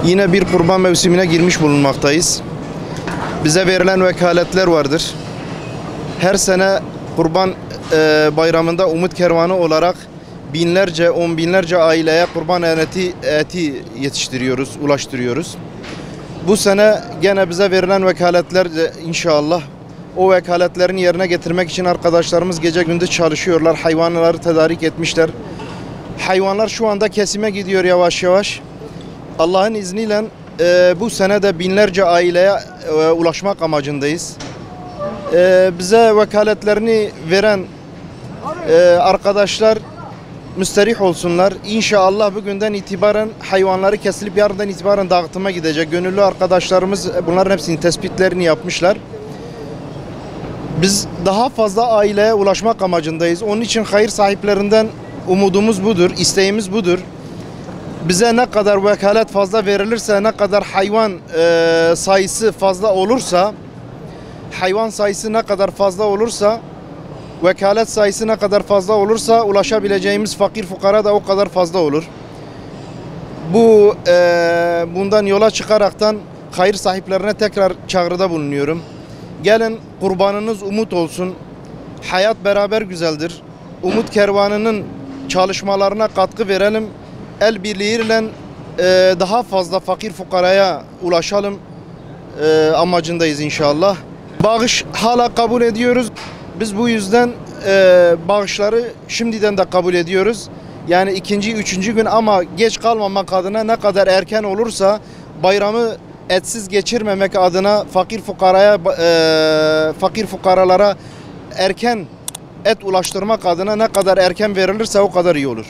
Yine bir kurban mevsimine girmiş bulunmaktayız. Bize verilen vekaletler vardır. Her sene kurban bayramında Umut Kervanı olarak binlerce, on binlerce aileye kurban eti yetiştiriyoruz, ulaştırıyoruz. Bu sene gene bize verilen vekaletler de inşallah o vekaletlerin yerine getirmek için arkadaşlarımız gece gündüz çalışıyorlar. Hayvanları tedarik etmişler. Hayvanlar şu anda kesime gidiyor yavaş yavaş. Allah'ın izniyle bu sene de binlerce aileye ulaşmak amacındayız. Bize vekaletlerini veren arkadaşlar müsterih olsunlar. İnşallah bugünden itibaren hayvanları kesilip yarından itibaren dağıtıma gidecek. Gönüllü arkadaşlarımız bunların hepsinin tespitlerini yapmışlar. Biz daha fazla aileye ulaşmak amacındayız. Onun için hayır sahiplerinden umudumuz budur, isteğimiz budur. Bize ne kadar vekalet fazla verilirse, ne kadar hayvan sayısı fazla olursa, vekalet sayısı ne kadar fazla olursa ulaşabileceğimiz fakir fukara da o kadar fazla olur. Bundan yola çıkaraktan hayır sahiplerine tekrar çağrıda bulunuyorum. Gelin kurbanınız umut olsun. Hayat beraber güzeldir. Umut Kervanı'nın çalışmalarına katkı verelim. El birliğiyle daha fazla fakir fukaraya ulaşalım amacındayız inşallah. Bağış hala kabul ediyoruz. Biz bu yüzden bağışları şimdiden de kabul ediyoruz. Yani ikinci, üçüncü gün ama geç kalmamak adına ne kadar erken olursa bayramı etsiz geçirmemek adına fakir fukaralara erken et ulaştırmak adına ne kadar erken verilirse o kadar iyi olur.